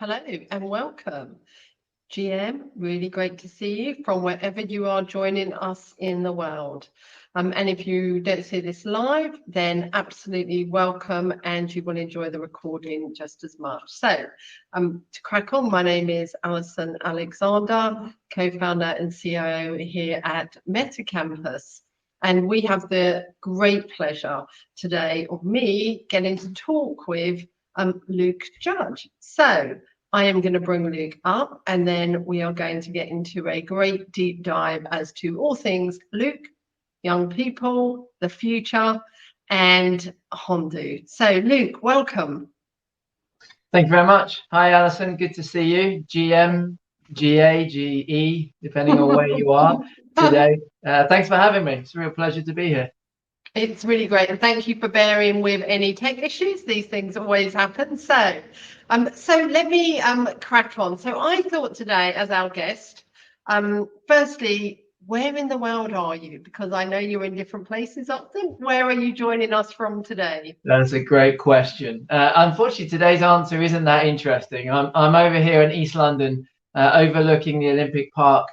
Hello and welcome. GM, really great to see you from wherever you are joining us in the world. And if you don't see this live, then absolutely welcome and you will enjoy the recording just as much. So to crack on, my name is Alison Alexander, co-founder and CIO here at MetaCampus. And we have the great pleasure today of me getting to talk with Luke Judge. So I am going to bring Luke up and then we are going to get into a great deep dive as to all things Luke, young people, the future, and Hundo. So Luke, welcome. Thank you very much. Hi, Alison. Good to see you. GM, GA, GE, depending on where you are today. Thanks for having me. It's a real pleasure to be here. It's really great, and thank you for bearing with any tech issues. These things always happen. So let me crack on. So I thought today, as our guest, firstly, where in the world are you? Because I know you're in different places often. Where are you joining us from today? That's a great question. Unfortunately, today's answer isn't that interesting. I'm over here in East London, overlooking the Olympic Park,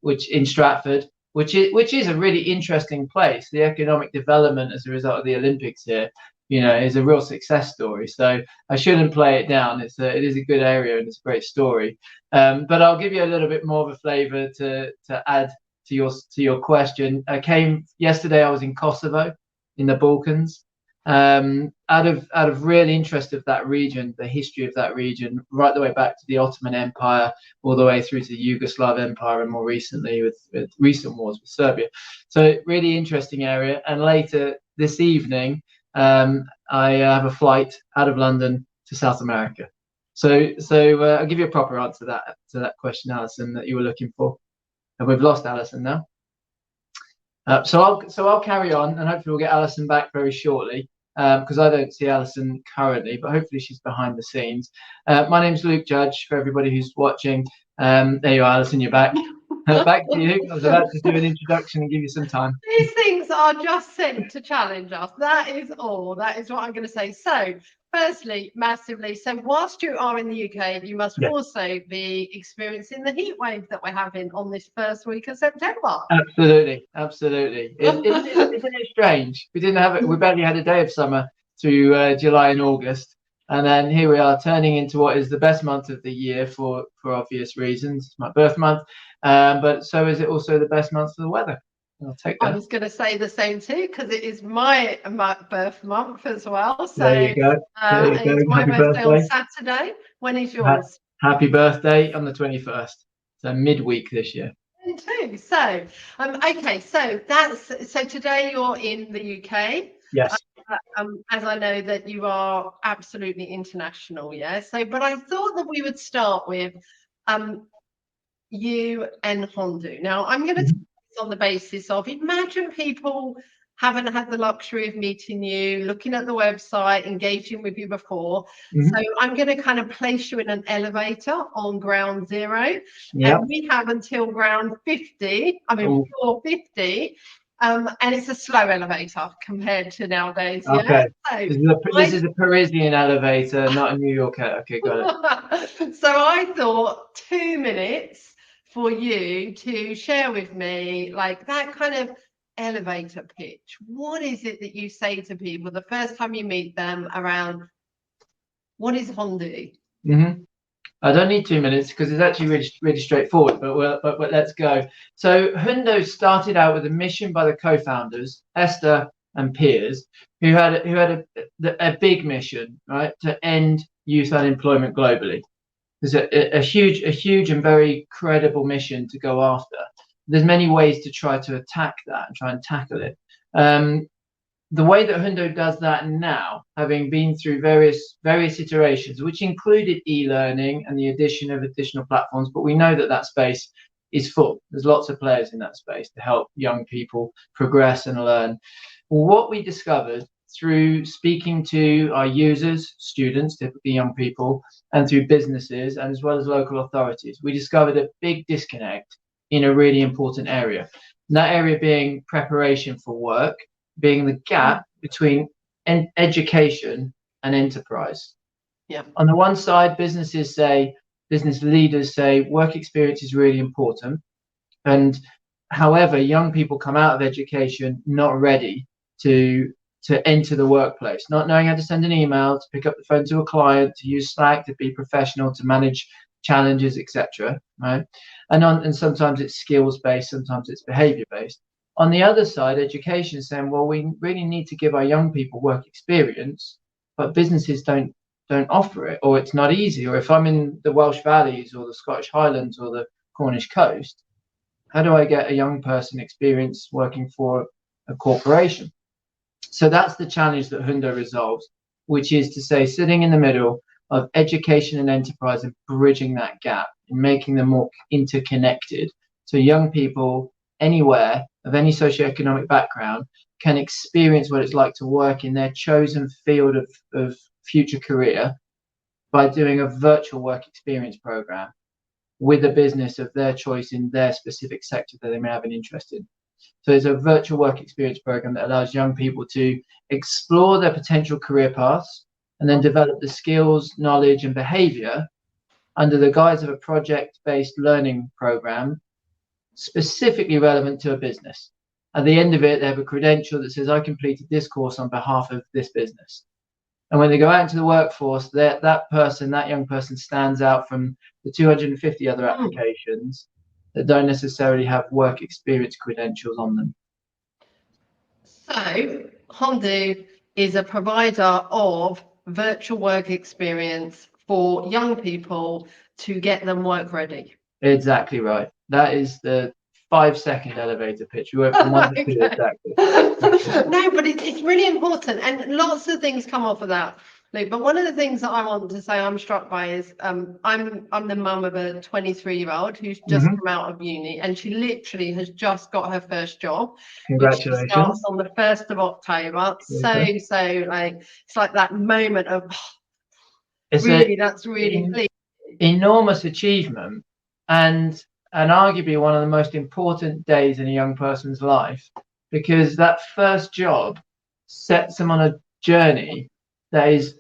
which in Stratford. Which is a really interesting place. The economic development as a result of the Olympics here, is a real success story. So I shouldn't play it down. It is a good area and it's a great story. But I'll give you a little bit more of a flavour to add to your question. Yesterday. I was in Kosovo, in the Balkans. Out of real interest of that region, the history of that region, right the way back to the Ottoman Empire, all the way through to the Yugoslav Empire, and more recently with recent wars with Serbia. So really interesting area. And later this evening, I have a flight out of London to South America. So I'll give you a proper answer to that question, Alison, that you were looking for. And we've lost Alison now. So I'll carry on, and hopefully we'll get Alison back very shortly. Because I don't see Alison currently, but hopefully she's behind the scenes. My name's Luke Judge, for everybody who's watching. There you are, Alison, you're back. Back to you. I was about to do an introduction and give you some time. These things are just sent to challenge us. That is all. That is what I'm going to say. So, firstly, massively. So, whilst you are in the UK, you must also be experiencing the heat wave that we're having on this first week of September. Absolutely. Isn't it strange? We didn't have it. We barely had a day of summer through July and August. And then here we are turning into what is the best month of the year for obvious reasons. It's my birth month. But so is it also the best month for the weather. I'll take that. I was going to say the same too, because it is my birth month as well. So there you go. It's my birthday on Saturday. When is yours? Happy birthday on the 21st. So midweek this year. Too. So okay, so today you're in the UK. Yes. As I know that you are absolutely international, yeah. So, but I thought that we would start with you and Hundo. Now, I'm going to take this on the basis of, imagine people haven't had the luxury of meeting you, looking at the website, engaging with you before. So I'm going to kind of place you in an elevator on ground 0. And we have until ground 50, floor 50. And it's a slow elevator compared to nowadays. Okay. This is a Parisian elevator, not a New York. Okay, got it. So I thought 2 minutes for you to share with me, like, that kind of elevator pitch. What is it that you say to people the first time you meet them around what is Hundo? I don't need 2 minutes because it's actually really straightforward, but let's go. So Hundo started out with a mission by the co-founders, Esther and Piers, who had a big mission, right, to end youth unemployment globally. There's a huge and very credible mission to go after. There's many ways to try to attack that and try and tackle it. The way that Hundo does that now, having been through various iterations, which included e-learning and the addition of additional platforms, but we know that space is full. There's lots of players in that space to help young people progress and learn. What we discovered through speaking to our users, students, typically young people, and through businesses, and as well as local authorities, we discovered a big disconnect in a really important area. And that area being preparation for work, being the gap between education and enterprise. Yeah. On the one side, business leaders say work experience is really important. And however, young people come out of education not ready to enter the workplace, not knowing how to send an email, to pick up the phone to a client, to use Slack, to be professional, to manage challenges, etc. Right? And sometimes it's skills based, sometimes it's behavior based. On the other side, education is saying, well, we really need to give our young people work experience, but businesses don't offer it, or it's not easy. Or if I'm in the Welsh Valleys or the Scottish Highlands or the Cornish coast, how do I get a young person experience working for a corporation? So that's the challenge that Hundo resolves, which is to say, sitting in the middle of education and enterprise and bridging that gap and making them more interconnected. So young people anywhere of any socioeconomic background can experience what it's like to work in their chosen field of future career by doing a virtual work experience program with a business of their choice in their specific sector that they may have an interest in. So it's a virtual work experience program that allows young people to explore their potential career paths and then develop the skills, knowledge, and behavior under the guise of a project-based learning program specifically relevant to a business. At the end of it, they have a credential that says, I completed this course on behalf of this business. And when they go out into the workforce, that young person stands out from the 250 other applications that don't necessarily have work experience credentials on them. So Hundo is a provider of virtual work experience for young people to get them work ready. Exactly right. That is the 5-second elevator pitch. We went from 1 to 2 exactly. No, but it's really important, and lots of things come off of that, Luke. But one of the things that I want to say I'm struck by is I'm the mum of a 23-year-old who's just come out of uni, and she literally has just got her first job. Congratulations. Which starts on the 1st of October. So like it's like that moment of that's really pleasing. Enormous achievement, and arguably one of the most important days in a young person's life, because that first job sets them on a journey that is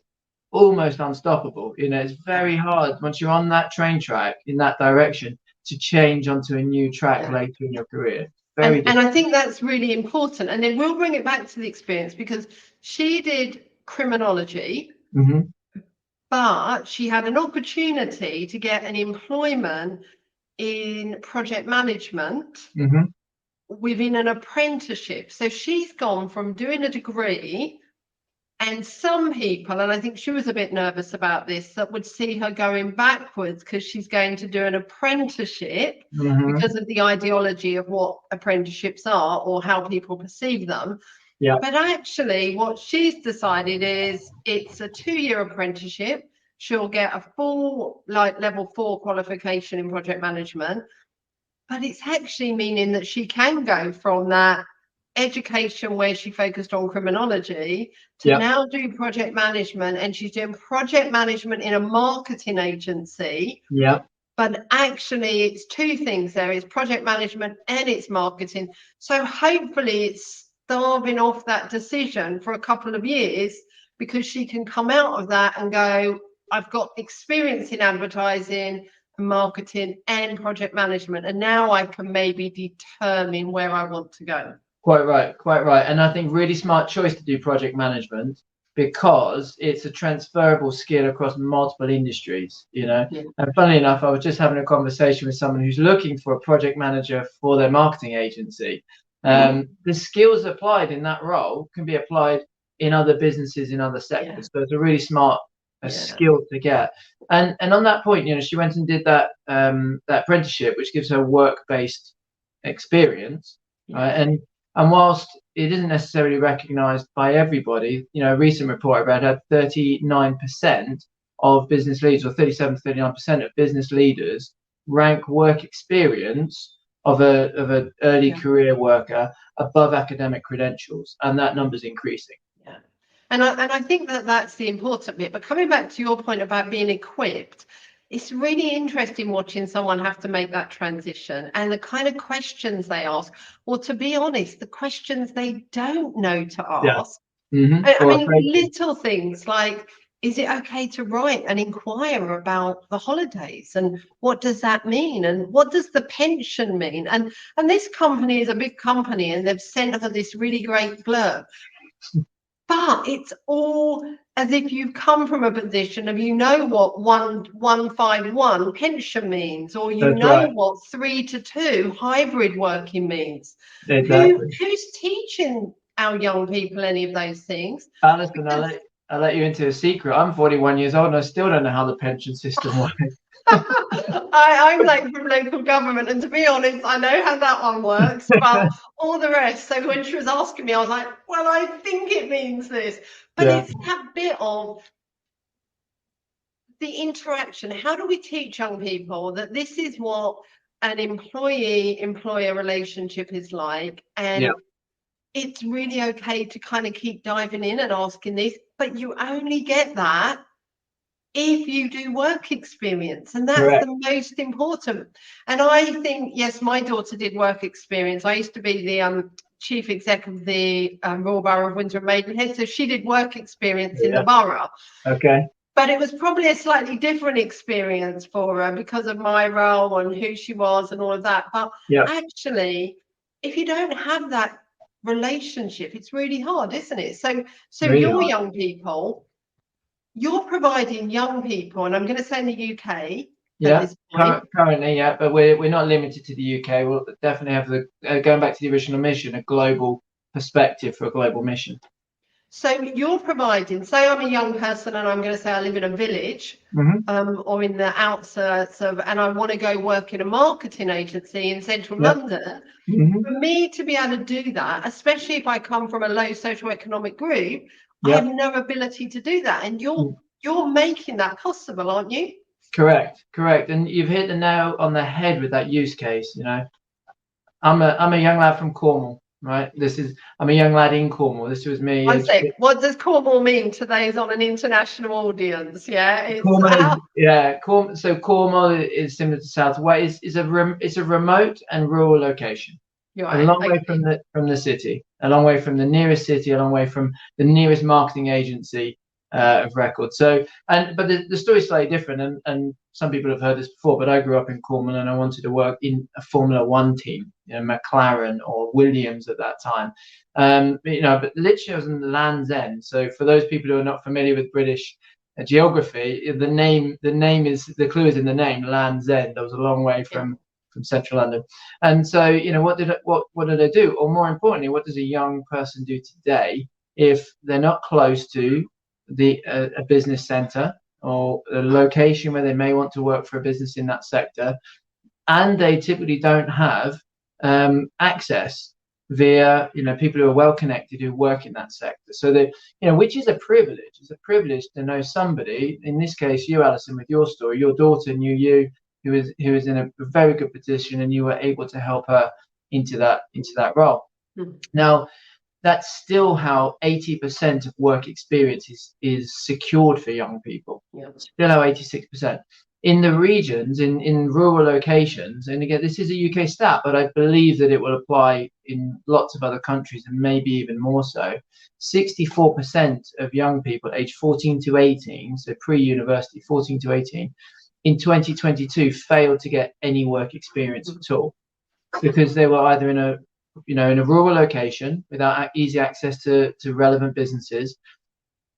almost unstoppable. It's very hard once you're on that train track in that direction to change onto a new track later in your career. And I think that's really important. And then we'll bring it back to the experience, because she did criminology, but she had an opportunity to get an employment in project management within an apprenticeship. So she's gone from doing a degree, and some people, and I think she was a bit nervous about this, that would see her going backwards because she's going to do an apprenticeship because of the ideology of what apprenticeships are or how people perceive them. But actually what she's decided is it's a 2-year apprenticeship. She'll get a full level 4 qualification in project management, but it's actually meaning that she can go from that education where she focused on criminology to now do project management, and she's doing project management in a marketing agency. But actually it's 2 things there. It's project management and it's marketing. So hopefully it's starving off that decision for a couple of years, because she can come out of that and go, I've got experience in advertising, marketing and project management, and now I can maybe determine where I want to go. Quite right. And I think really smart choice to do project management, because it's a transferable skill across multiple industries, And funnily enough, I was just having a conversation with someone who's looking for a project manager for their marketing agency. The skills applied in that role can be applied in other businesses, in other sectors. So it's a really smart skill to get. And on that point, she went and did that apprenticeship, which gives her work-based experience, right? And whilst it isn't necessarily recognised by everybody, a recent report I read had 39% of business leaders, or 37-39% of business leaders, rank work experience of an early career worker above academic credentials, and that number's increasing. And I think that's the important bit. But coming back to your point about being equipped, it's really interesting watching someone have to make that transition and the kind of questions they ask, or to be honest, the questions they don't know to ask. I mean, little things like, is it okay to write and inquire about the holidays, and what does that mean, and what does the pension mean? And this company is a big company, and they've sent her this really great blurb, but it's all as if you've come from a position of, you know, what 151 pension means, or you That's know right. what 3 to 2 hybrid working means. Exactly. Who's teaching our young people any of those things? Alison, Because I'll let you into a secret. I'm 41 years old and I still don't know how the pension system works. I'm like from local government, and to be honest, I know how that one works, but all the rest. So when she was asking me, I was like, well, I think it means this. But Yeah. it's that bit of the interaction. How do we teach young people that this is what an employee-employer relationship is like? And Yeah. it's really okay to kind of keep diving in and asking this, but you only get that if you do work experience, and that's Correct. the most important. And I think, yes, my daughter did work experience. I used to be the chief exec of the Royal Borough of Windsor and Maidenhead, so she did work experience in the borough. Okay. But it was probably a slightly different experience for her because of my role and who she was and all of that. But actually, if you don't have that relationship, it's really hard, isn't it? So Really your hard. young people, you're providing young people, and I'm going to say in the UK at this point. Currently, yeah, but we're not limited to the UK. We'll definitely have the going back to the original mission, a global perspective for a global mission. So you're providing, say I'm a young person and I'm going to say I live in a village, or in the outskirts of, and I want to go work in a marketing agency in central London. For me to be able to do that, especially if I come from a low socioeconomic group, I have no ability to do that. And you're making that possible, aren't you? Correct. And you've hit the nail on the head with that use case. You know, I'm a young lad from Cornwall, right? I'm a young lad in Cornwall. This was me. I say, what does Cornwall mean? Today's on an international audience. Yeah, So Cornwall is similar to South Wales. It's a remote and rural location. Right, a long way from the city, a long way from the nearest city, a long way from the nearest marketing agency of record. So, but the story's slightly different, and some people have heard this before. But I grew up in Cornwall, and I wanted to work in a Formula One team, McLaren or Williams at that time. But literally I was in the Land's End. So for those people who are not familiar with British geography, the clue is in the name, Land's End. I was a long way from central London. And so, what did I do? Or more importantly, what does a young person do today if they're not close to a business center or a location where they may want to work for a business in that sector, and they typically don't have access via people who are well connected who work in that sector? So which is a privilege. It's a privilege to know somebody, in this case you, Alison, with your story. Your daughter knew you, who is in a very good position, and you were able to help her into that role. Now, that's still how 80% of work experience is secured for young people. Still how 86%. In the regions, in rural locations, and again, this is a UK stat, but I believe that it will apply in lots of other countries, and maybe even more so, 64% of young people aged 14 to 18, so pre-university, 14 to 18, in 2022 failed to get any work experience at all, because they were either in a rural location without easy access to relevant businesses,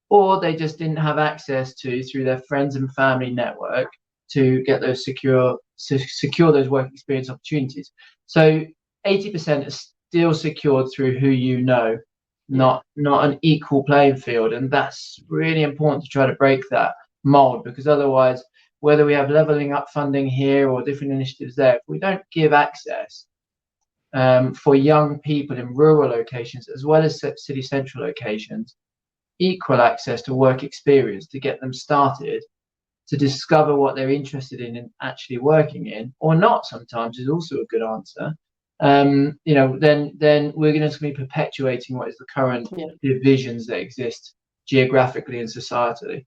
or they just didn't have access through their friends and family network to get those secure those work experience opportunities. So 80% is still secured through who you know, not an equal playing field. And that's really important to try to break that mold, because otherwise, whether we have leveling up funding here or different initiatives there, if we don't give access for young people in rural locations as well as city central locations, equal access to work experience to get them started, to discover what they're interested in and actually working in, or not, sometimes is also a good answer. Then we're going to be perpetuating what is the current divisions that exist geographically and societally.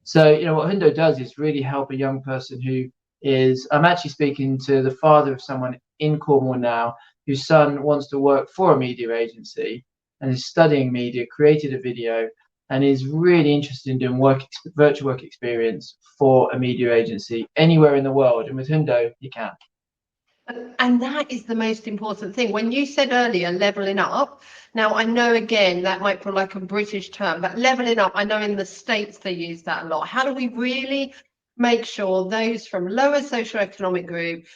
So, what Hundo does is really help a young person who is, I'm actually speaking to the father of someone in Cornwall now, whose son wants to work for a media agency and is studying media, created a video, and is really interested in doing virtual work experience for a media agency anywhere in the world. And with Hundo, you can. And that is the most important thing. When you said earlier, leveling up, now I know again that might feel like a British term, but leveling up, I know in the States they use that a lot. How do we really make sure those from lower socioeconomic groups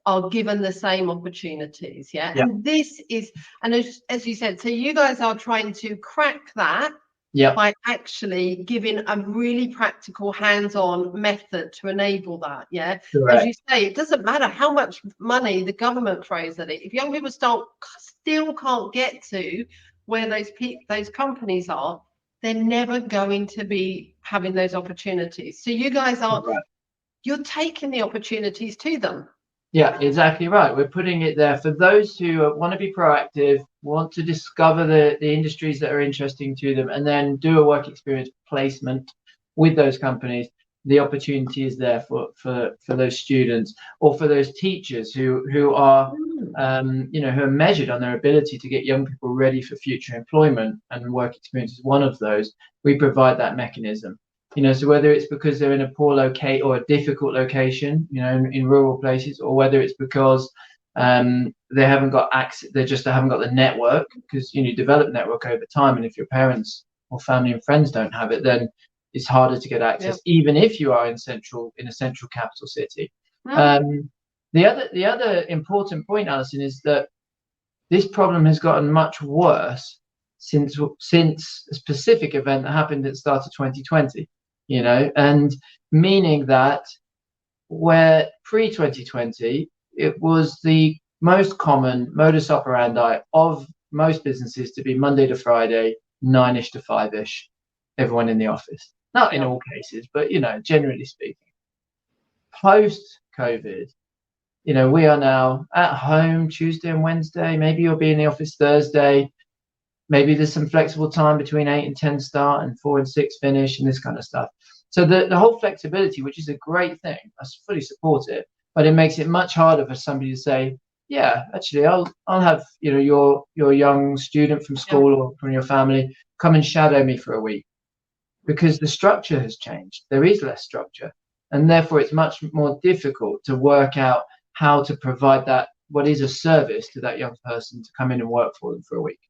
are given the same opportunities? Yeah. And this is, and as you said, so you guys are trying to crack that. Yeah. By actually giving a really practical hands-on method to enable that. Yeah. Correct. As you say, it doesn't matter how much money the government throws at it. If young people still can't get to where those companies are, they're never going to be having those opportunities. So you guys are, you're taking the opportunities to them. Yeah, exactly right. We're putting it there for those who want to be proactive, want to discover the industries that are interesting to them, and then do a work experience placement with those companies. The opportunity is there for those students, or for those teachers who are who are measured on their ability to get young people ready for future employment, and work experience is one of those. We provide that mechanism. So whether it's because they're in a poor locate or a difficult location, in rural places, or whether it's because they haven't got access, they just haven't got the network, because you develop network over time, and if your parents or family and friends don't have it, then it's harder to get access, even if you are in a central capital city. The other important point, Alison, is that this problem has gotten much worse since a specific event that happened at the start of 2020. And meaning that where pre-2020, it was the most common modus operandi of most businesses to be Monday to Friday, 9ish to 5ish, everyone in the office. Not in all cases, but, generally speaking. Post-COVID, we are now at home Tuesday and Wednesday. Maybe you'll be in the office Thursday. Maybe there's some flexible time between 8 and 10 start and 4 and 6 finish, and this kind of stuff. So the whole flexibility, which is a great thing, I fully support it, but it makes it much harder for somebody to say, yeah, actually, I'll have your young student from school or from your family come and shadow me for a week, because the structure has changed. There is less structure, and therefore it's much more difficult to work out how to provide that, what is a service to that young person, to come in and work for them for a week.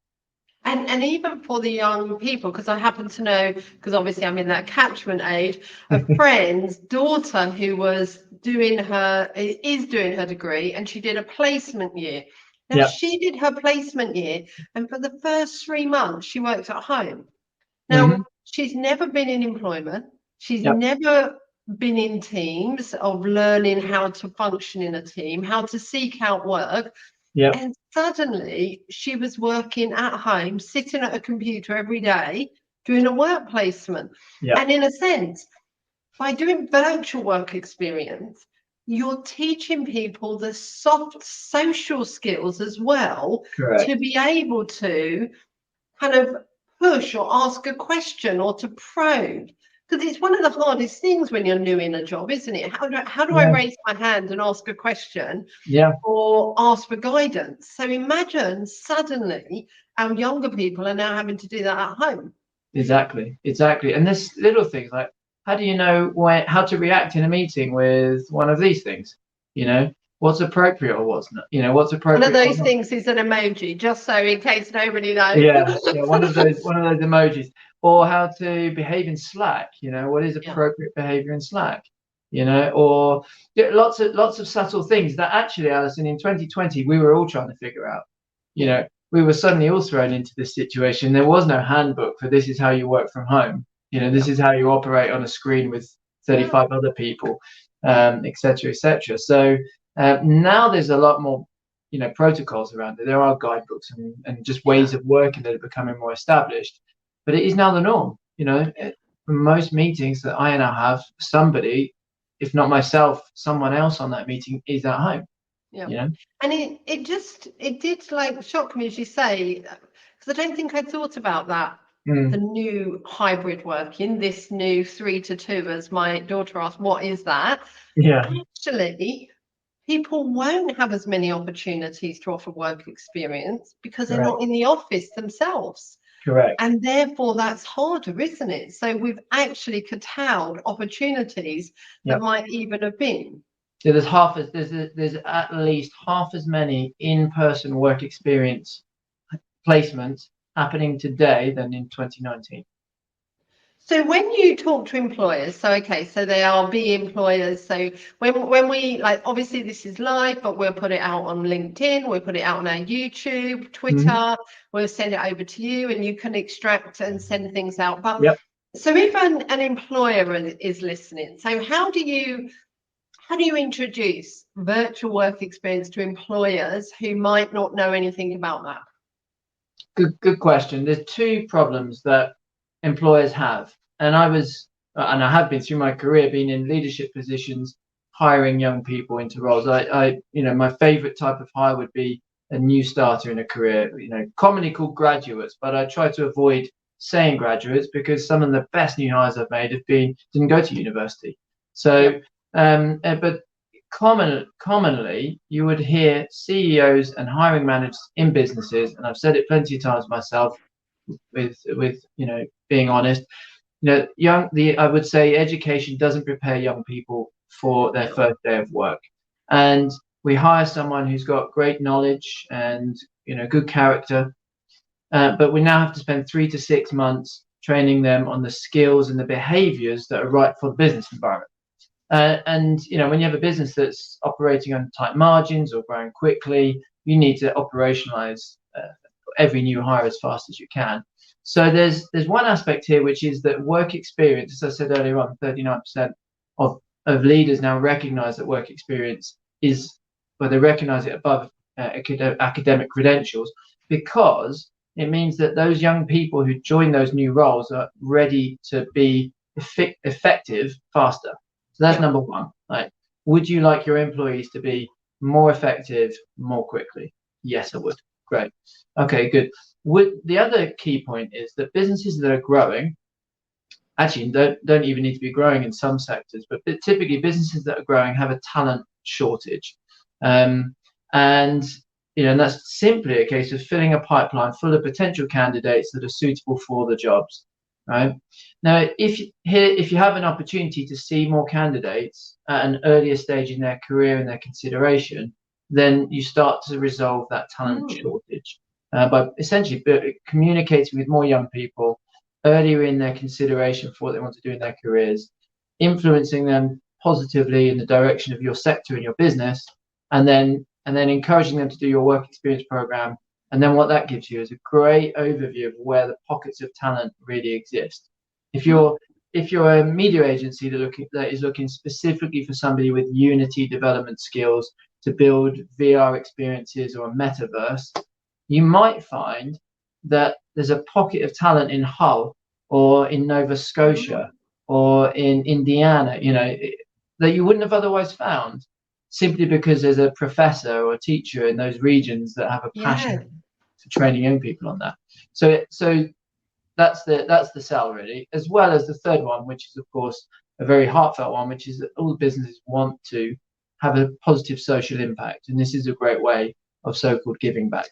And even for the young people, because I happen to know, because obviously I'm in that catchment age, a friend's daughter who is doing her degree, and she did a placement year. Now she did her placement year, and for the first 3 months she worked at home. Now she's never been in employment. She's never been in teams of learning how to function in a team, how to seek out work. And suddenly she was working at home, sitting at a computer every day, doing a work placement. And in a sense, by doing virtual work experience, you're teaching people the soft social skills as well. Correct. To be able to kind of push or ask a question or to probe. Because it's one of the hardest things when you're new in a job, isn't it? How do I raise my hand and ask a question or ask for guidance? So imagine suddenly our younger people are now having to do that at home. Exactly. And there's little things like, how do you know how to react in a meeting with one of these things? What's appropriate or what's not? What's appropriate. One of those things is an emoji, just so in case nobody knows. One of those emojis. Or how to behave in Slack. What is appropriate behavior in Slack? Or lots of subtle things that actually, Alison, in 2020 we were all trying to figure out. We were suddenly all thrown into this situation. There was no handbook for this is how you work from home. This is how you operate on a screen with 35 other people, etc., etc. So now there's a lot more, protocols around it. There are guidebooks and just ways of working that are becoming more established. But it is now the norm. For most meetings that I now have, somebody, if not myself, someone else on that meeting is at home. And it did like shock me, as you say, because I don't think I thought about that. The new hybrid working, this new 3 to 2, as my daughter asked, what is that? Actually, people won't have as many opportunities to offer work experience because they're not in the office themselves. Correct. And therefore that's harder, isn't it? So we've actually curtailed opportunities that Yep. might even have been. So there's at least half as many in-person work experience placements happening today than in 2019. So when you talk to employers, so okay, so they are be employers. So when we, like, obviously this is live, but we'll put it out on LinkedIn, we'll put it out on our YouTube, Twitter, we'll send it over to you and you can extract and send things out. But Yep. so if an employer is listening, so how do you introduce virtual work experience to employers who might not know anything about that? Good question. There's two problems that employers have, and I have been through my career being in leadership positions, hiring young people into roles. My favorite type of hire would be a new starter in a career, commonly called graduates, but I try to avoid saying graduates because some of the best new hires I've made didn't go to university. So, but commonly you would hear CEOs and hiring managers in businesses, and I've said it plenty of times myself, with being honest, I would say education doesn't prepare young people for their first day of work, and we hire someone who's got great knowledge and good character, but we now have to spend 3 to 6 months training them on the skills and the behaviors that are right for the business environment. And when you have a business that's operating on tight margins or growing quickly, you need to operationalize every new hire as fast as you can. So there's one aspect here, which is that work experience, as I said earlier on, 39% of leaders now recognize that work experience they recognize it above academic credentials, because it means that those young people who join those new roles are ready to be effective faster. So that's number one. Right? Would you like your employees to be more effective more quickly? Yes, I would. Great. Okay, good. The other key point is that businesses that are growing actually don't even need to be growing in some sectors, but typically businesses that are growing have a talent shortage. And that's simply a case of filling a pipeline full of potential candidates that are suitable for the jobs. Right now, if you have an opportunity to see more candidates at an earlier stage in their career and their consideration, then you start to resolve that talent shortage by essentially communicating with more young people earlier in their consideration for what they want to do in their careers, influencing them positively in the direction of your sector and your business, and then encouraging them to do your work experience program. And then what that gives you is a great overview of where the pockets of talent really exist. If you're a media agency that is looking specifically for somebody with Unity development skills to build VR experiences or a metaverse, you might find that there's a pocket of talent in Hull or in Nova Scotia or in Indiana, that you wouldn't have otherwise found, simply because there's a professor or a teacher in those regions that have a passion for training young people on that. So that's the sell, really, as well as the third one, which is of course a very heartfelt one, which is that all businesses want to have a positive social impact, and this is a great way of so-called giving back.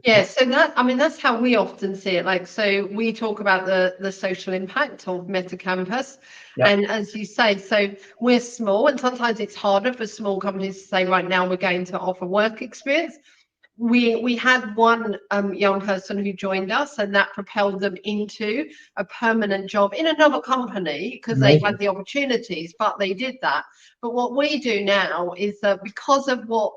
Yeah, so that's how we often see it. Like, so we talk about the social impact of MetaCampus, and as you say, so we're small, and sometimes it's harder for small companies to say, right now we're going to offer work experience. We had one young person who joined us, and that propelled them into a permanent job in another company because they had the opportunities, but they did that. But what we do now is that because of what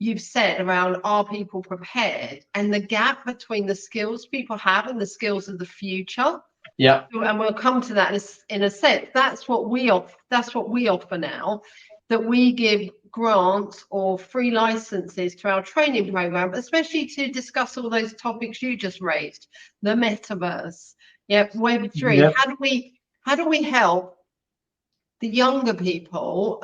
you've said around, are people prepared, and the gap between the skills people have and the skills of the future, and we'll come to that in a sec. That's what we offer now, that we give grants or free licenses to our training program, especially to discuss all those topics you just raised, the metaverse, Web3. How do we help the younger people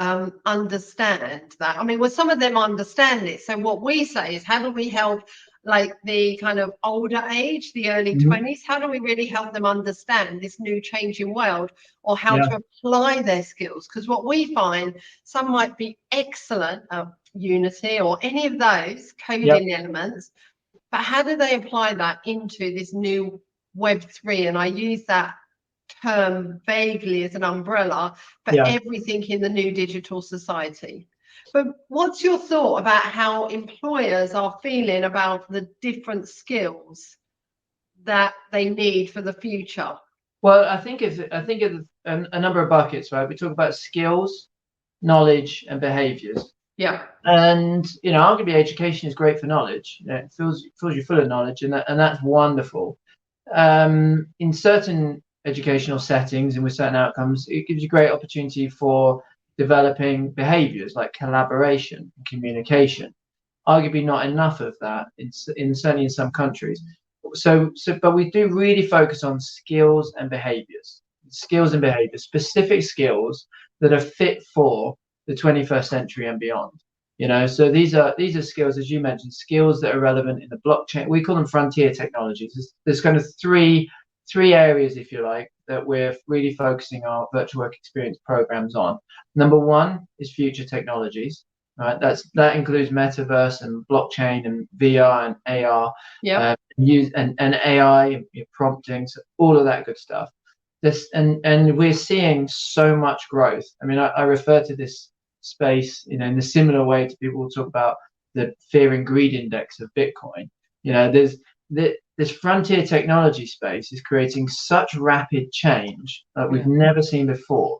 understand that? I mean, well, some of them understand it. So what we say is, how do we help, like, the kind of older age, the early 20s? How do we really help them understand this new changing world, or how to apply their skills? Because what we find, some might be excellent at Unity or any of those coding elements, But how do they apply that into this new Web3? And I use that term vaguely as an umbrella for everything in the new digital society. But what's your thought about how employers are feeling about the different skills that they need for the future? Well, I think of a number of buckets, right? We talk about skills, knowledge, and behaviors. Yeah. And arguably education is great for knowledge. It fills you full of knowledge, and that's wonderful. In certain educational settings and with certain outcomes, it gives you great opportunity for developing behaviors like collaboration and communication. Arguably not enough of that certainly in some countries. But we do really focus on skills and behaviors, specific skills that are fit for the 21st century and beyond. So these are skills, as you mentioned, skills that are relevant in the blockchain. We call them frontier technologies. There's kind of three areas, if you like, that we're really focusing our virtual work experience programs on. Number one is future technologies, right? That includes metaverse and blockchain and VR and AR, and AI, prompting, so all of that good stuff. And we're seeing so much growth. I mean, I refer to this space, in a similar way to people who talk about the fear and greed index of Bitcoin. This frontier technology space is creating such rapid change that we've never seen before,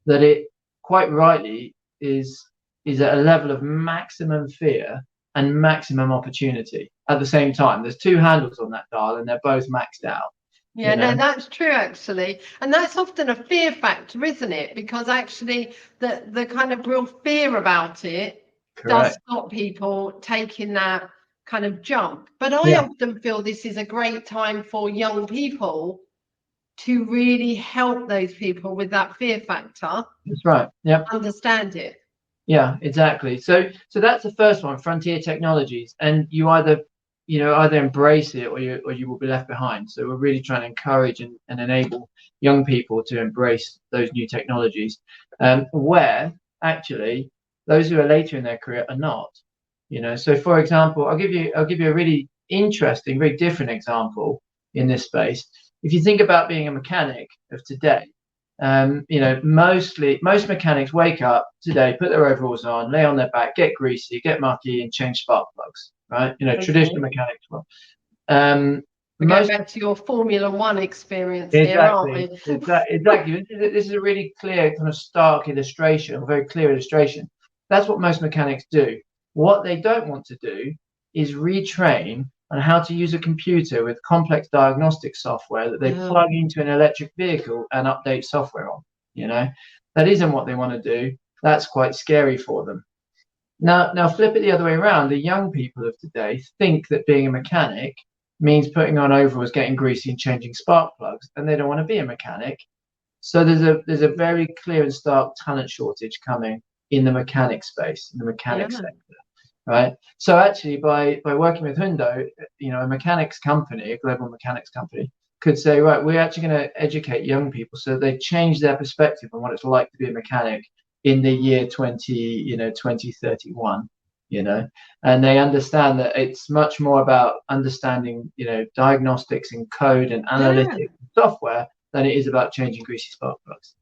that it quite rightly is at a level of maximum fear and maximum opportunity at the same time. There's two handles on that dial and they're both maxed out. Yeah, no, that's true, actually. And that's often a fear factor, isn't it? Because actually the kind of real fear about it does stop people taking that kind of jump. But I often feel this is a great time for young people to really help those people with that fear factor. That's right. Yeah. Understand it. Yeah, exactly. So that's the first one, frontier technologies, and you either embrace it or you will be left behind. So we're really trying to encourage and enable young people to embrace those new technologies, where actually those who are later in their career are not. So for example, I'll give you a really interesting, very different example in this space. If you think about being a mechanic of today, most mechanics wake up today, put their overalls on, lay on their back, get greasy, get mucky, and change spark plugs. Right? Traditional mechanics. We're going back to your Formula One experience here, aren't we? Exactly. This is a really clear, kind of stark illustration, a very clear illustration. That's what most mechanics do. What they don't want to do is retrain on how to use a computer with complex diagnostic software that they plug into an electric vehicle and update software on. That isn't what they want to do. That's quite scary for them. Now flip it the other way around. The young people of today think that being a mechanic means putting on overalls, getting greasy, and changing spark plugs, and they don't want to be a mechanic. So there's a very clear and stark talent shortage coming in the mechanic space, in the mechanic sector. Right. So actually, by working with Hundo, a mechanics company, a global mechanics company, could say, right, we're actually going to educate young people so they change their perspective on what it's like to be a mechanic in the year 2031. And they understand that it's much more about understanding, diagnostics and code and analytics and software than it is about changing greasy spark plugs.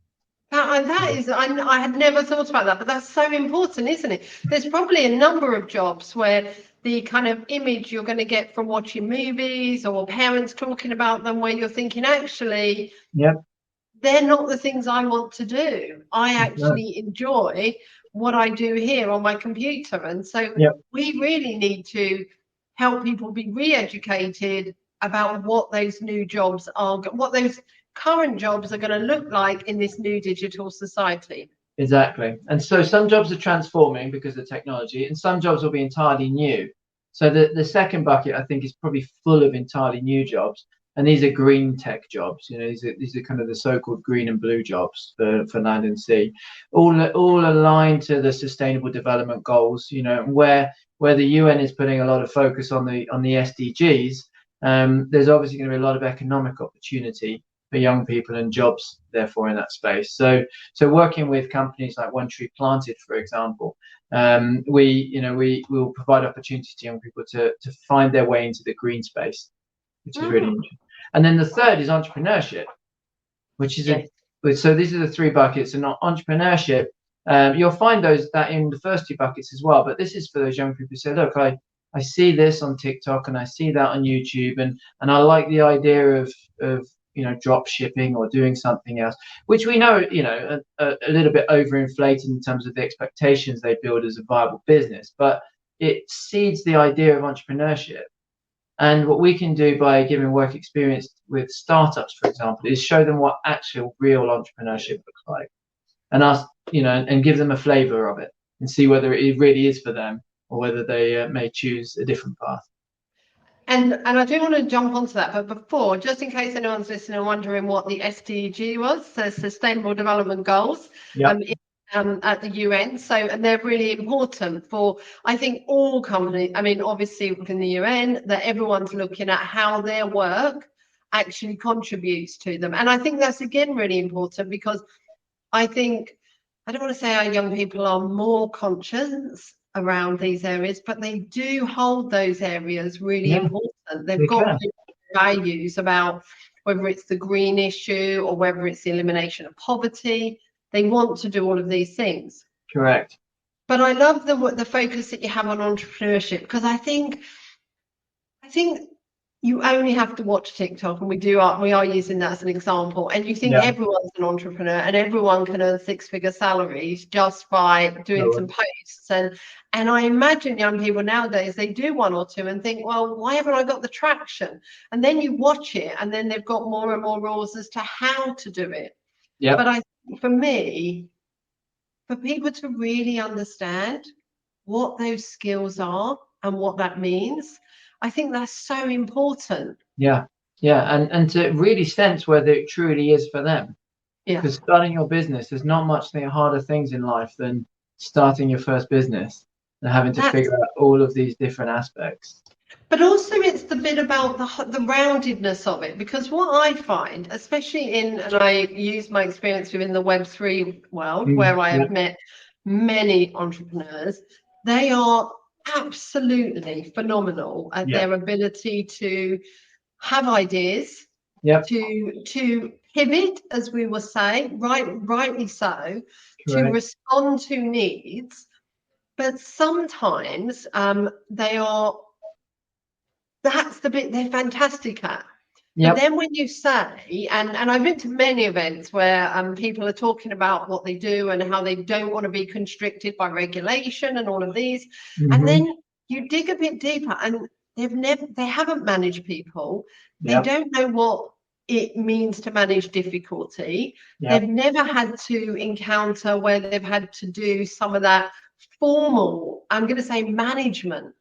That is, I had never thought about that, but that's so important, isn't it? There's probably a number of jobs where the kind of image you're going to get from watching movies or parents talking about them, where you're thinking, actually, they're not the things I want to do. I actually enjoy what I do here on my computer. And so we really need to help people be re-educated about what those new jobs are, what those current jobs are going to look like in this new digital society. Exactly. And so some jobs are transforming because of technology, and some jobs will be entirely new. So the second bucket, I think, is probably full of entirely new jobs, and these are green tech jobs. These are kind of the so-called green and blue jobs for land and sea, all aligned to the Sustainable Development Goals. Where the UN is putting a lot of focus on the SDGs. There's obviously going to be a lot of economic opportunity for young people and jobs, therefore, in that space. So working with companies like One Tree Planted, for example, we will provide opportunity to young people to find their way into the green space, which is really interesting. And then the third is entrepreneurship, which is so these are the three buckets. And entrepreneurship, you'll find that in the first two buckets as well. But this is for those young people who say, look, I see this on TikTok and I see that on YouTube, and I like the idea of drop shipping or doing something else, which we know a little bit overinflated in terms of the expectations they build as a viable business, but it seeds the idea of entrepreneurship. And what we can do by giving work experience with startups, for example, is show them what actual real entrepreneurship looks like, and and give them a flavor of it and see whether it really is for them or whether they may choose a different path. And I do want to jump onto that, but before, just in case anyone's listening and wondering what the SDG was, so Sustainable Development Goals, at the UN. So, and they're really important for, I think, all companies. I mean, obviously within the UN, that everyone's looking at how their work actually contributes to them. And I think that's, again, really important, because I think, I don't want to say our young people are more conscious around these areas, but they do hold those areas really important. They've got values about whether it's the green issue or whether it's the elimination of poverty. They want to do all of these things. Correct. But I love the focus that you have on entrepreneurship, because I think you only have to watch TikTok, and we are using that as an example, and you think everyone's an entrepreneur and everyone can earn six-figure salaries just by doing some posts. And I imagine young people nowadays, they do one or two and think, well, why haven't I got the traction? And then you watch it, and then they've got more and more rules as to how to do it. But for me, for people to really understand what those skills are and what that means, I think that's so important. And to really sense whether it truly is for them. Because starting your business, there's not much harder things in life than starting your first business and having to figure out all of these different aspects. But also it's the bit about the roundedness of it, because what I find, especially and I use my experience within the Web3 world, where I have met many entrepreneurs, they are absolutely phenomenal at their ability to have ideas, to pivot, as we will say, rightly so, to respond to needs. But sometimes that's the bit they're fantastic at. But then when you say, and I've been to many events where people are talking about what they do and how they don't want to be constricted by regulation and all of these, and then you dig a bit deeper, and they haven't managed people. They don't know what it means to manage difficulty. They've never had to encounter where they've had to do some of that formal, I'm going to say, management.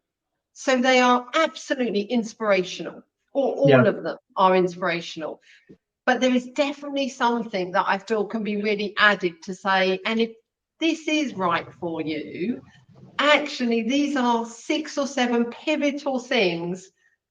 So they are absolutely inspirational, or all of them are inspirational. But there is definitely something that I feel can be really added to say, and if this is right for you, actually, these are 6 or 7 pivotal things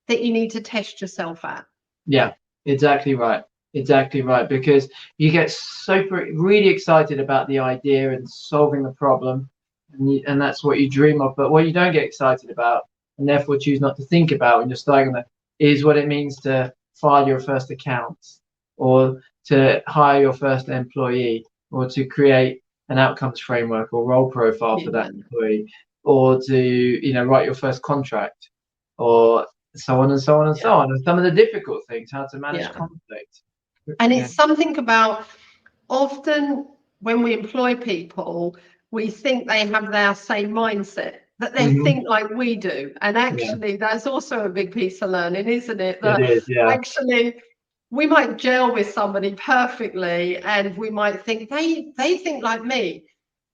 that you need to test yourself at. Yeah, exactly right. Exactly right. Because you get really excited about the idea and solving the problem, and that's what you dream of. But what you don't get excited about, and therefore choose not to think about when you're starting that, is what it means to file your first account, or to hire your first employee, or to create an outcomes framework or role profile for that employee, or to write your first contract, or so on and so on and so on. And some of the difficult things, how to manage conflict. And it's something about, often when we employ people, we think they have their same mindset, that they think like we do. And actually, that's also a big piece of learning, isn't it? That it is, actually, we might gel with somebody perfectly, and we might think they think like me,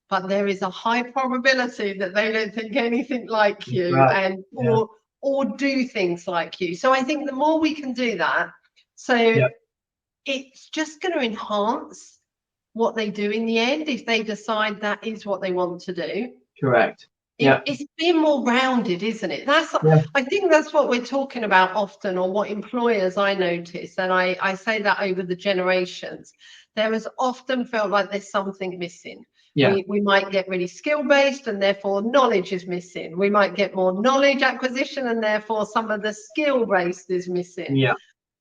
but there is a high probability that they don't think anything like you, or do things like you. So I think the more we can do that, it's just going to enhance what they do in the end, if they decide that is what they want to do. Correct. It's being more rounded, isn't it? I think that's what we're talking about often, or what employers I notice, and I say that over the generations, there has often felt like there's something missing. We might get really skill-based and therefore knowledge is missing. We might get more knowledge acquisition and therefore some of the skill-based is missing.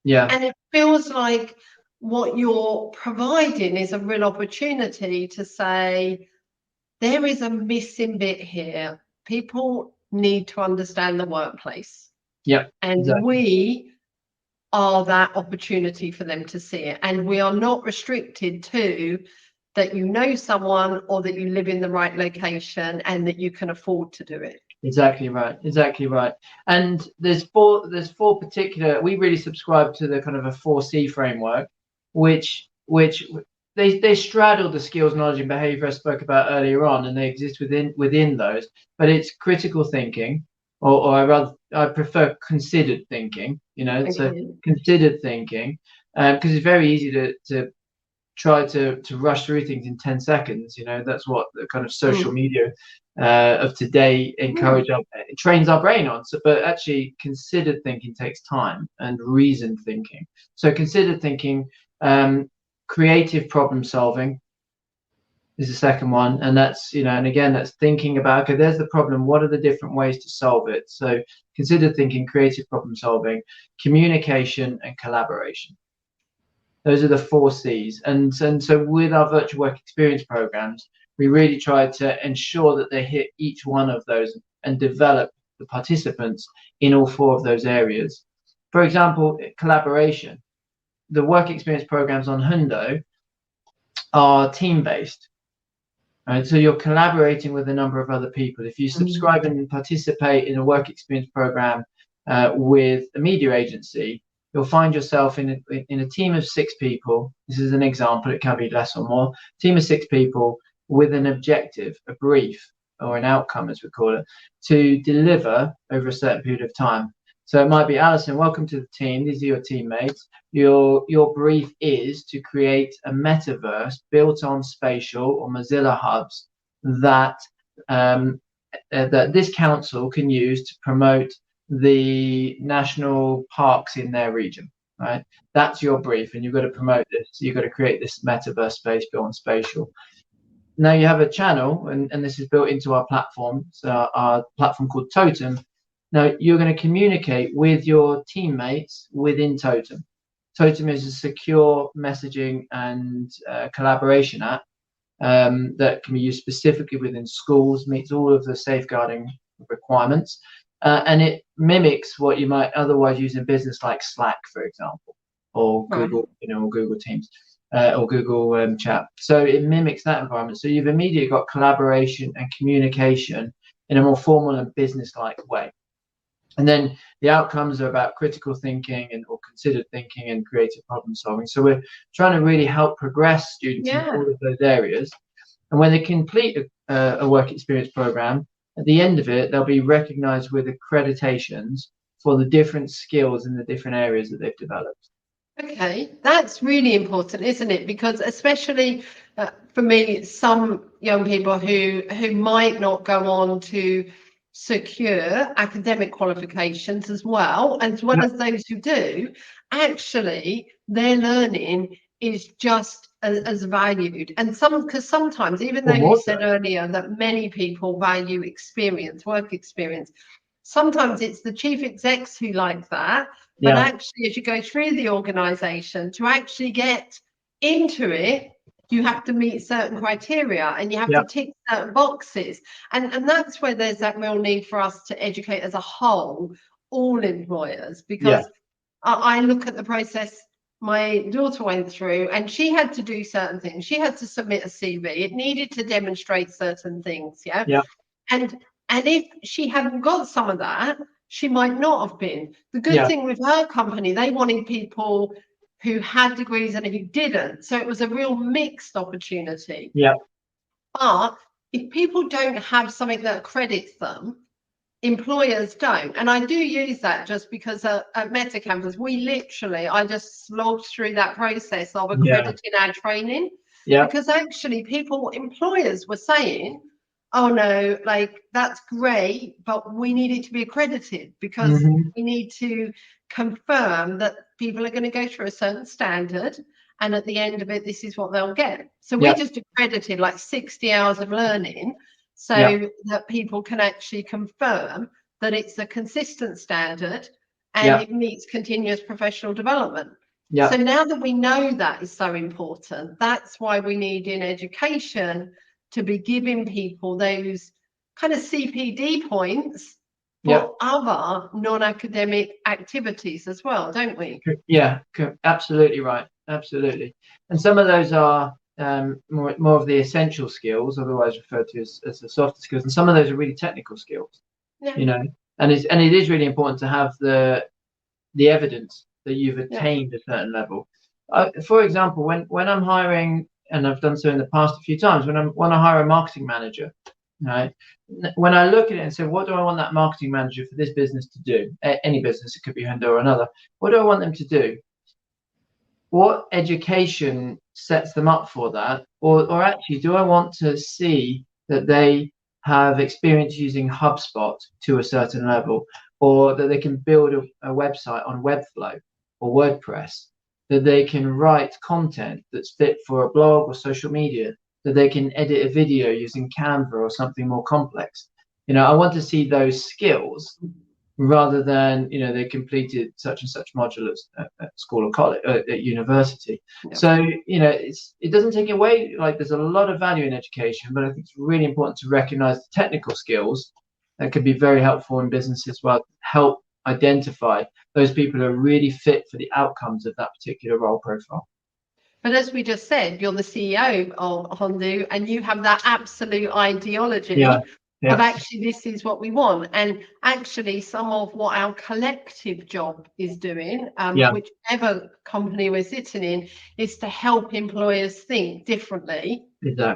And it feels like what you're providing is a real opportunity to say, there is a missing bit here. People need to understand the workplace. And we are that opportunity for them to see it. And we are not restricted to that you know someone or that you live in the right location and that you can afford to do it. Exactly right. And there's four particular, we really subscribe to the kind of a 4C framework, which they straddle the skills, knowledge and behavior I spoke about earlier on, and they exist within those. But it's critical thinking, or I prefer considered thinking, so considered thinking, because it's very easy to try to rush through things in 10 seconds. That's what the kind of social media of today trains our brain on. But actually considered thinking takes time, and reasoned thinking. So considered thinking, creative problem solving is the second one, and that's and again, that's thinking about, okay, there's the problem, what are the different ways to solve it? So considered thinking, creative problem solving, communication, and collaboration. Those are the 4 C's. And so with our virtual work experience programs, we really try to ensure that they hit each one of those and develop the participants in all 4 of those areas. For example, collaboration. The work experience programs on Hundo are team-based. Right? So you're collaborating with a number of other people. If you subscribe and participate in a work experience program with a media agency, you'll find yourself in a team of 6 people. This is an example, it can be less or more. Team of 6 people with an objective, a brief, or an outcome, as we call it, to deliver over a certain period of time. So it might be, Alison, welcome to the team. These are your teammates. Your brief is to create a metaverse built on spatial or Mozilla hubs that this council can use to promote the national parks in their region, right? That's your brief, and you've got to promote this. You've got to create this metaverse space built on spatial. Now you have a channel, and this is built into our platform. So our platform called Totem. Now you're going to communicate with your teammates within Totem. Totem is a secure messaging and collaboration app that can be used specifically within schools, meets all of the safeguarding requirements. And it mimics what you might otherwise use in business, like Slack, for example, or Google, or Google Teams, or Google Chat. So it mimics that environment. So you've immediately got collaboration and communication in a more formal and business-like way. And then the outcomes are about critical thinking or considered thinking and creative problem solving. So we're trying to really help progress students in all of those areas. And when they complete a work experience program, at the end of it, they'll be recognized with accreditations for the different skills in the different areas that they've developed. Okay, that's really important, isn't it? Because especially for me, some young people who might not go on to secure academic qualifications as well as those who do, actually their learning is just as valued. And because sometimes, even though you said earlier that many people value experience, work experience, sometimes it's the chief execs who like that. But actually, as you go through the organization, to actually get into it, you have to meet certain criteria and you have to tick certain boxes. And that's where there's that real need for us to educate as a whole, all employers, because I look at the process my daughter went through, and she had to do certain things. She had to submit a CV. It needed to demonstrate certain things. And if she hadn't got some of that, she might not have been. The good thing with her company, they wanted people who had degrees and who didn't. So it was a real mixed opportunity. But if people don't have something that accredits them, employers don't. And I do use that just because at MetaCampus, I just slogged through that process of accrediting our training. Because actually employers were saying, oh no, like that's great, but we need it to be accredited because we need to confirm that people are going to go through a certain standard, and at the end of it, this is what they'll get. So we just accredited like 60 hours of learning so that people can actually confirm that it's a consistent standard and it meets continuous professional development. So now that we know that is so important, that's why we need in education to be giving people those kind of CPD points for other non-academic activities as well, don't we? Yeah, absolutely right. Absolutely. And some of those are more of the essential skills, otherwise referred to as the softer skills. And some of those are really technical skills, you know, and it is really important to have the evidence that you've attained a certain level. For example, when I'm hiring, and I've done so in the past a few times, when I hire a marketing manager, right? When I look at it and say, what do I want that marketing manager for this business to do? Any business, it could be Hundo or another. What do I want them to do? What education sets them up for that? Or actually, do I want to see that they have experience using HubSpot to a certain level, or that they can build a website on Webflow or WordPress, that they can write content that's fit for a blog or social media, that they can edit a video using Canva or something more complex. You know, I want to see those skills rather than, you know, they completed such and such module at school or college, at university. So, you know, it doesn't take away, like there's a lot of value in education, but I think it's really important to recognize the technical skills that could be very helpful in business as well, help identify those people who are really fit for the outcomes of that particular role profile. But as we just said, you're the CEO of Hundo, and you have that absolute ideology of actually this is what we want. And actually some of what our collective job is doing, whichever company we're sitting in, is to help employers think differently,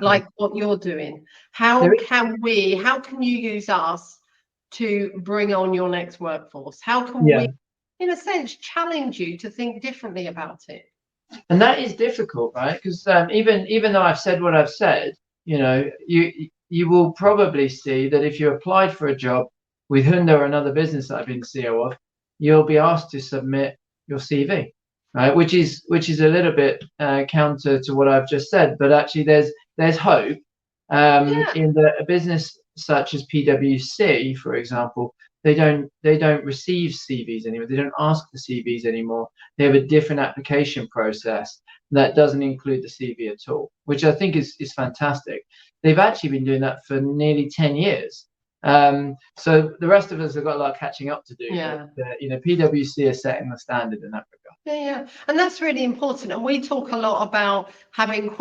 like what you're doing. How can you use us to bring on your next workforce? How can we, in a sense, challenge you to think differently about it? And that is difficult, right? Because even though I've said what I've said, you know, you will probably see that if you applied for a job with Hundo or another business that I've been CEO of, you'll be asked to submit your CV, right? Which is a little bit counter to what I've just said. But actually, there's hope in a business such as PwC, for example. They don't receive CVs anymore. They don't ask for CVs anymore. They have a different application process that doesn't include the CV at all, which I think is fantastic. They've actually been doing that for nearly 10 years. So the rest of us have got a lot of catching up to do. But, you know, PwC is setting the standard in that regard. And that's really important. And we talk a lot about having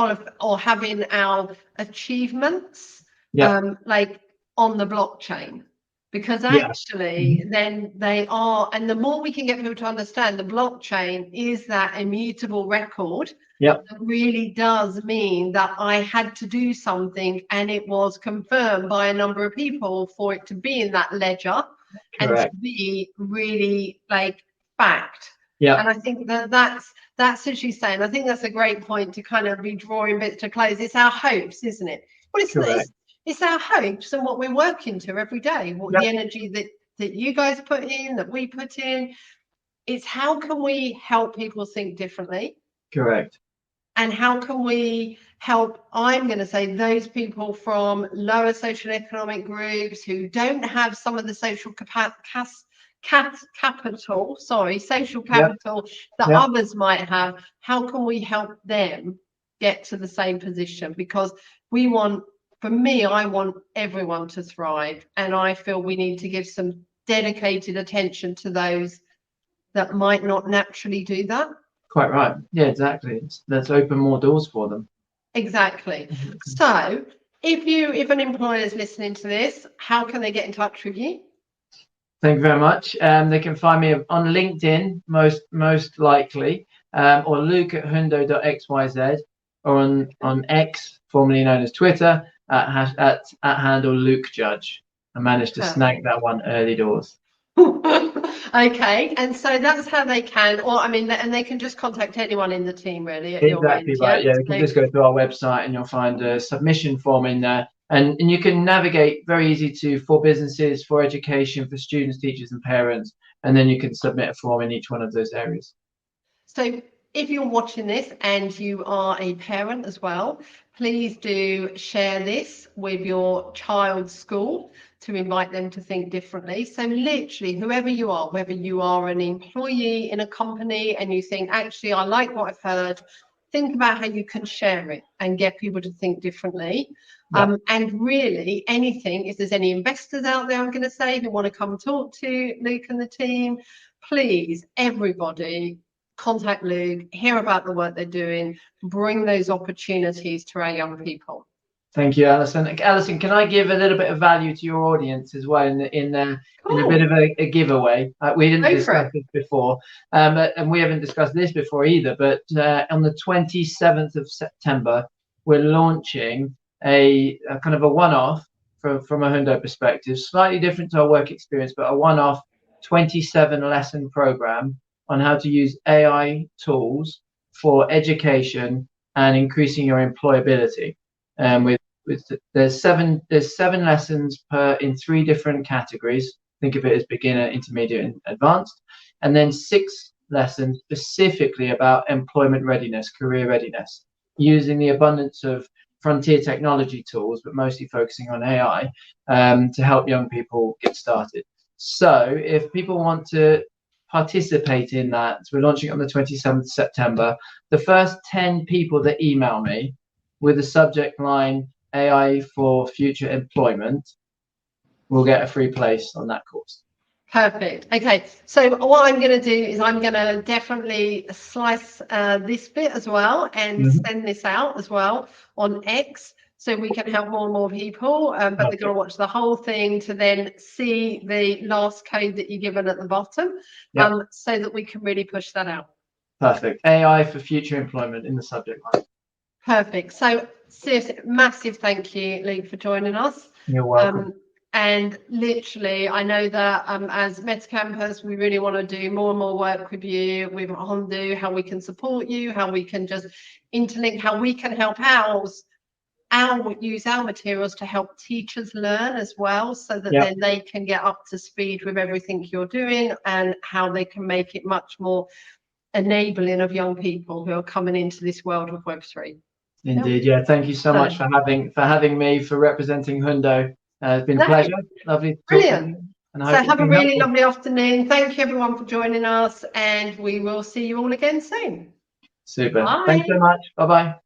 having our achievements like on the blockchain. Because actually then they are, and the more we can get people to understand, the blockchain is that immutable record that really does mean that I had to do something and it was confirmed by a number of people for it to be in that ledger and to be really like fact. And I think that's as you say, and I think that's a great point to kind of be drawing bits to close. It's our hopes, isn't it? Well, it's our hopes and what we're working to every day, what the energy that you guys put in, that we put in. It's how can we help people think differently? Correct. And how can we help, I'm going to say, those people from lower social economic groups who don't have some of the social capital that others might have. How can we help them get to the same position? Because I want everyone to thrive, and I feel we need to give some dedicated attention to those that might not naturally do that. Quite right. Yeah, exactly. Let's open more doors for them. Exactly. So if an employer is listening to this, how can they get in touch with you? Thank you very much. They can find me on LinkedIn, most likely, or Luke at hundo.xyz, or on X, formerly known as Twitter, at handle Luke Judge. I managed to snag that one early doors. Okay, and so that's how they can, and they can just contact anyone in the team, really. Exactly right. Yeah, you can just go to our website and you'll find a submission form in there, And you can navigate very easy to for businesses, for education, for students, teachers, and parents. And then you can submit a form in each one of those areas. So if you're watching this and you are a parent as well, please do share this with your child's school to invite them to think differently. So literally, whoever you are, whether you are an employee in a company and you think, actually, I like what I've heard, think about how you can share it and get people to think differently. Yeah. And really anything, if there's any investors out there, I'm going to say, who want to come talk to Luke and the team, please, everybody, contact Luke, hear about the work they're doing, bring those opportunities to our young people. Thank you, Alison. Alison, can I give a little bit of value to your audience as well in a bit of a giveaway? We didn't discuss this before, and we haven't discussed this before either. But on the 27th of September, we're launching a kind of a one-off from a Hundo perspective, slightly different to our work experience, but a one-off 27-lesson program on how to use AI tools for education and increasing your employability. There's seven lessons in 3 different categories. Think of it as beginner, intermediate, and advanced, and then 6 lessons specifically about employment readiness, career readiness, using the abundance of frontier technology tools, but mostly focusing on AI to help young people get started. So if people want to participate in that, we're launching it on the 27th of September. The first 10 people that email me with the subject line AI for future employment will get a free place on that course. Perfect. Okay, so what I'm going to do is I'm going to definitely slice this bit as well and send this out as well on X, so we can help more and more people, but they're going to watch the whole thing to then see the last code that you're given at the bottom, so that we can really push that out. Perfect. AI for future employment in the subject line. Perfect. So seriously, massive thank you, Luke, for joining us. You're welcome. And literally, I know that as MetaCampus, we really want to do more and more work with you, with Hundo, how we can support you, how we can just interlink, how we can help use our materials to help teachers learn as well, so that then they can get up to speed with everything you're doing, and how they can make it much more enabling of young people who are coming into this world of Web3. Indeed, yeah. Thank you so much for having me, for representing Hundo. It's been a pleasure. Lovely to talk to you. And so have a really lovely afternoon. Thank you everyone for joining us, and we will see you all again soon. Super. Bye. Thanks so much. Bye-bye.